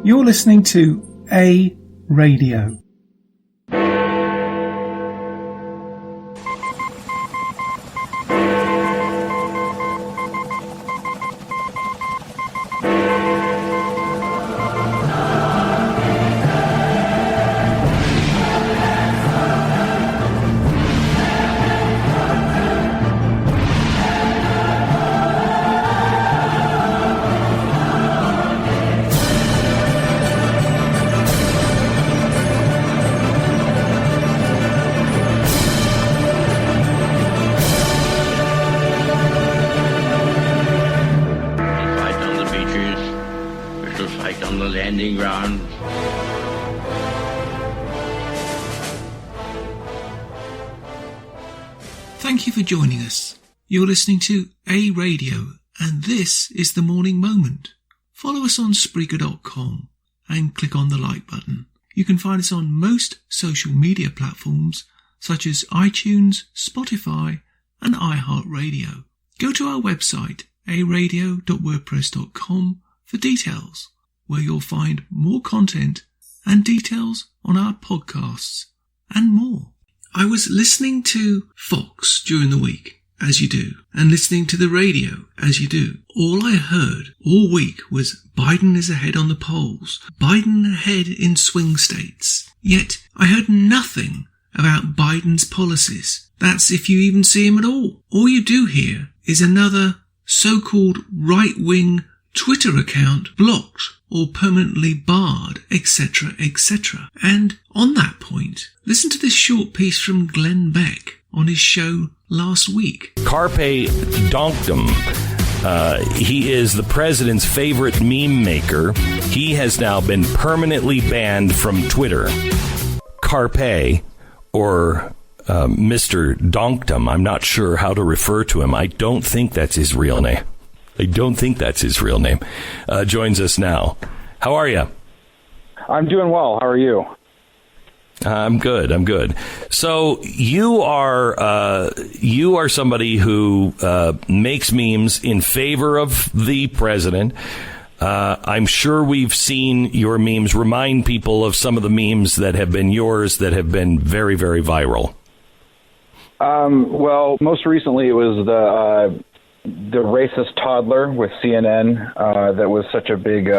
You're listening to A Radio. Thank you for joining us. You're listening to A Radio, and this is The Morning Moment. Follow us on Spreaker.com and click on the like button. You can find us on most social media platforms such as iTunes, Spotify, and iHeartRadio. Go to our website, aradio.wordpress.com, for details, where you'll find more content and details on our podcasts and more. I was listening to Fox during the week, as you do, and listening to the radio, as you do. All I heard all week was Biden is ahead on the polls, Biden ahead in swing states. Yet I heard nothing about Biden's policies. That's if you even see him at all. All you do hear is another so-called right-wing Twitter account blocked or permanently barred, etc., etc. And on that point, listen to this short piece from Glenn Beck on his show last week. Carpe Donktum. He is the president's favorite meme maker. He has now been permanently banned from Twitter. Carpe, or Mr. Donktum, I'm not sure how to refer to him. I don't think that's his real name. Joins us now. How are you? I'm doing well. How are you? I'm good. So you are somebody who makes memes in favor of the president. I'm sure we've seen your memes. Remind people of some of the memes that have been yours that have been very, very viral. Well, most recently it was the racist toddler with CNN that was such a big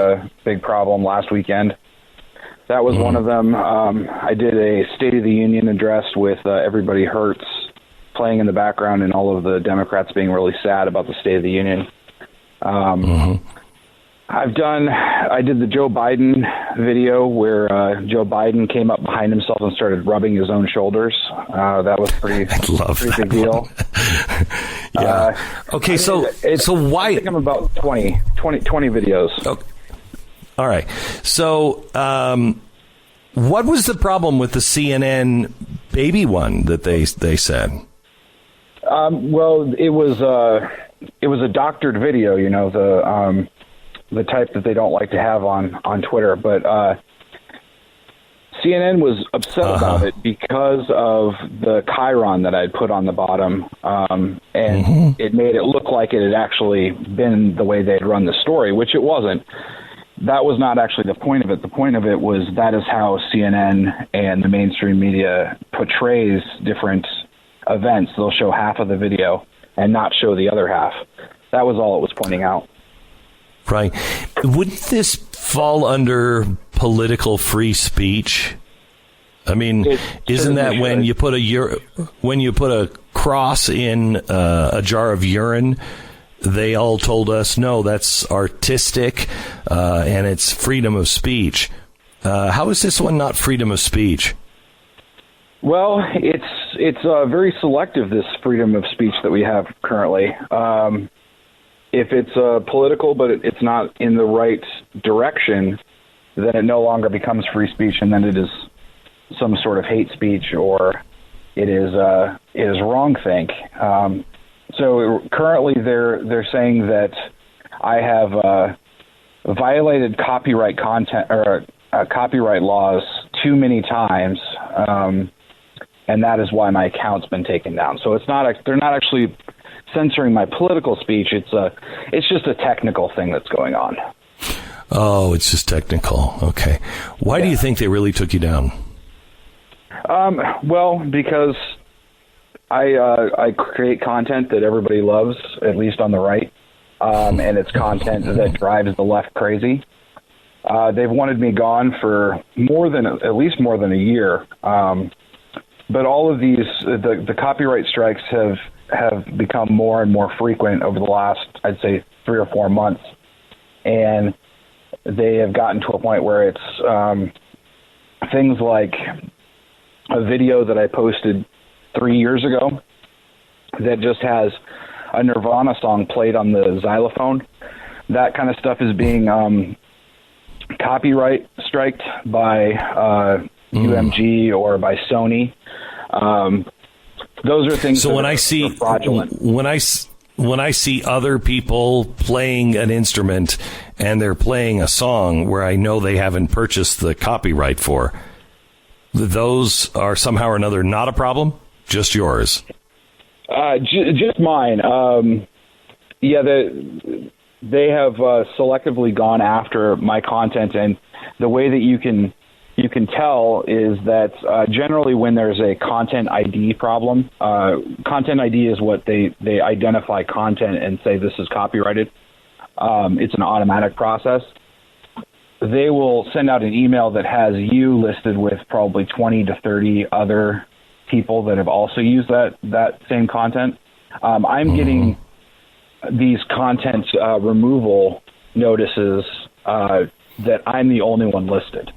problem last weekend. That was one of them. I did a State of the Union address with Everybody Hurts playing in the background and all of the Democrats being really sad about the State of the Union. I did the Joe Biden video where Joe Biden came up behind himself and started rubbing his own shoulders. That was pretty big deal. Yeah. Okay, so why? I think I'm about 20 videos. Okay. All right. So what was the problem with the CNN baby one that they said? Well, it was a doctored video, you know, the type that they don't like to have on Twitter. But CNN was upset about it because of the chyron that I'd put on the bottom, and it made it look like it had actually been the way they'd run the story, which it wasn't. That was not actually the point of it. The point of it was that is how CNN and the mainstream media portrays different events. They'll show half of the video and not show the other half. That was all it was pointing out. Right. Wouldn't this fall under political free speech? I mean, isn't that when you put a cross in a jar of urine? They all told us, no, that's artistic, and it's freedom of speech. How is this one not freedom of speech? Well, it's very selective, this freedom of speech that we have currently. If it's political, but it's not in the right direction, then it no longer becomes free speech, and then it is some sort of hate speech, or it is wrongthink. So currently, they're saying that I have violated copyright content or copyright laws too many times, and that is why my account's been taken down. So they're not actually censoring my political speech. It's just a technical thing that's going on. Oh, it's just technical. Okay. Why do you think they really took you down? Well, because I create content that everybody loves, at least on the right, and it's content that drives the left crazy. They've wanted me gone for at least more than a year. But all of these, the copyright strikes have become more and more frequent over the last, I'd say, 3 or 4 months. And they have gotten to a point where it's things like a video that I posted 3 years ago that just has a Nirvana song played on the xylophone. That kind of stuff is being copyright striked by UMG or by Sony. Those are things. So when I see fraudulent. When I see other people playing an instrument and they're playing a song where I know they haven't purchased the copyright for, those are somehow or another not a problem. Just yours. Just mine. They have selectively gone after my content, and the way that you can tell is that generally when there's a content ID problem, content ID is what they identify content and say this is copyrighted. It's an automatic process. They will send out an email that has you listed with probably 20 to 30 other people that have also used that same content. I'm getting these content removal notices that I'm the only one listed.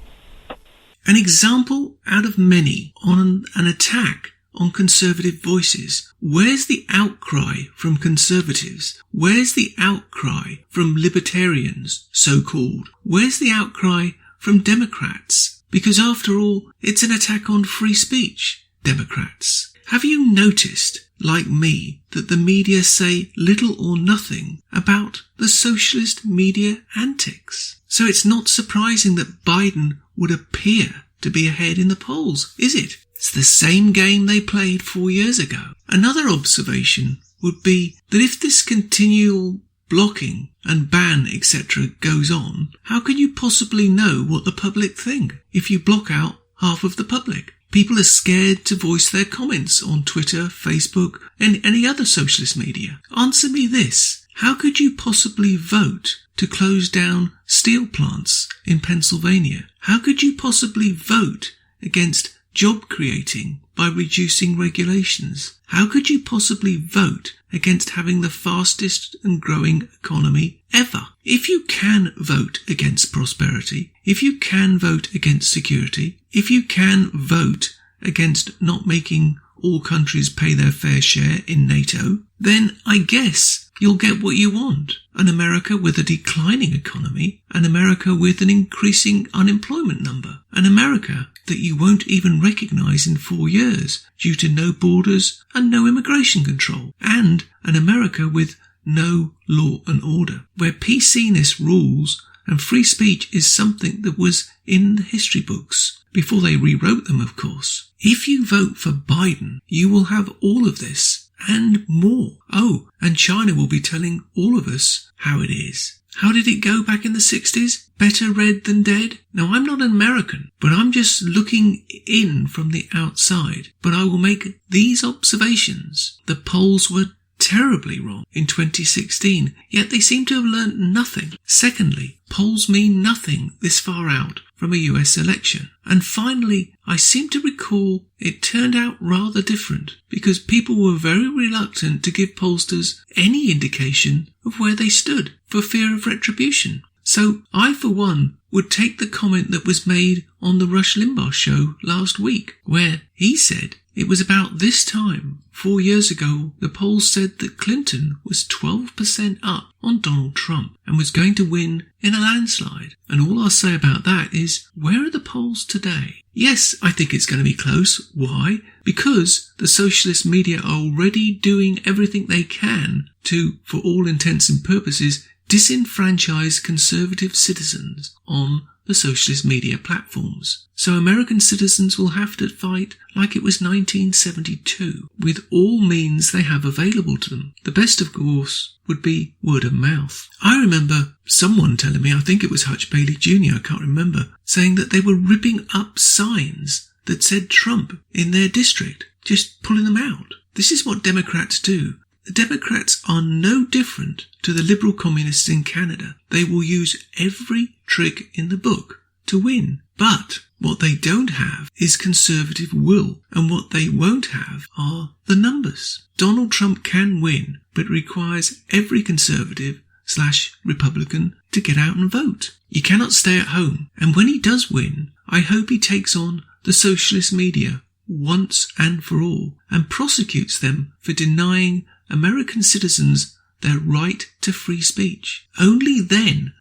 An example out of many on an attack on conservative voices. Where's the outcry from conservatives? Where's the outcry from libertarians, so-called? Where's the outcry from Democrats? Because after all, it's an attack on free speech, Democrats. Have you noticed, like me, that the media say little or nothing about the socialist media antics? So it's not surprising that Biden would appear to be ahead in the polls, is it? It's the same game they played 4 years ago. Another observation would be that if this continual blocking and ban, etc. goes on, how can you possibly know what the public think if you block out half of the public? People are scared to voice their comments on Twitter, Facebook, and any other socialist media. Answer me this. How could you possibly vote to close down steel plants in Pennsylvania? How could you possibly vote against job creating by reducing regulations? How could you possibly vote against having the fastest and growing economy ever? If you can vote against prosperity, if you can vote against security, if you can vote against not making all countries pay their fair share in NATO, then I guess you'll get what you want. An America with a declining economy, an America with an increasing unemployment number, an America that you won't even recognize in 4 years due to no borders and no immigration control, and an America with no law and order, where PC-ness rules and free speech is something that was in the history books, before they rewrote them, of course. If you vote for Biden, you will have all of this and more. Oh, and China will be telling all of us how it is. How did it go back in the 60s? Better red than dead? Now, I'm not an American, but I'm just looking in from the outside. But I will make these observations. The polls were terribly wrong in 2016, yet they seem to have learnt nothing. Secondly, polls mean nothing this far out from a US election. And finally, I seem to recall it turned out rather different, because people were very reluctant to give pollsters any indication of where they stood for fear of retribution. So I, for one, would take the comment that was made on the Rush Limbaugh show last week, where he said it was about this time, 4 years ago, the polls said that Clinton was 12% up on Donald Trump and was going to win in a landslide. And all I'll say about that is, where are the polls today? Yes, I think it's going to be close. Why? Because the socialist media are already doing everything they can to, for all intents and purposes, disenfranchise conservative citizens on the socialist media platforms. So American citizens will have to fight like it was 1972, with all means they have available to them. The best, of course, would be word of mouth. I remember someone telling me, I think it was Hutch Bailey Jr., I can't remember, saying that they were ripping up signs that said Trump in their district, just pulling them out. This is what Democrats do. The Democrats are no different to the liberal communists in Canada. They will use every trick in the book to win. But what they don't have is conservative will, and what they won't have are the numbers. Donald Trump can win, but requires every conservative/Republican to get out and vote. You cannot stay at home. And when he does win, I hope he takes on the socialist media once and for all and prosecutes them for denying American citizens their right to free speech. Only then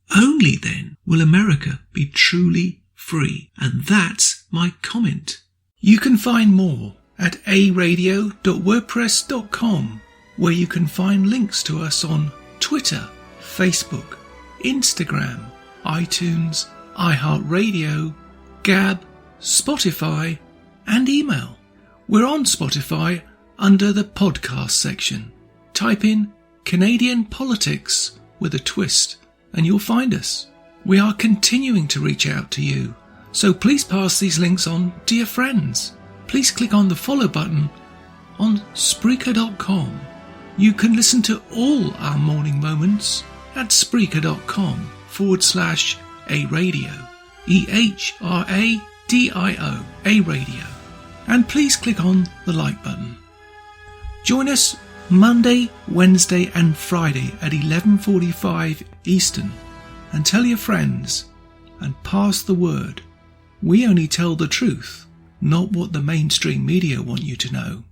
will America be truly free. And that's my comment. You can find more at aradio.wordpress.com, where you can find links to us on Twitter, Facebook, Instagram, iTunes, iHeartRadio, Gab, Spotify, and email. We're on Spotify under the podcast section. Type in Canadian Politics with a twist and you'll find us. We are continuing to reach out to you, so please pass these links on to your friends. Please click on the follow button on Spreaker.com. You can listen to all our morning moments at Spreaker.com/A-Radio, EHRADIO, A-Radio. And please click on the like button. Join us Monday, Wednesday and Friday at 11:45 Eastern, and tell your friends and pass the word. We only tell the truth, not what the mainstream media want you to know.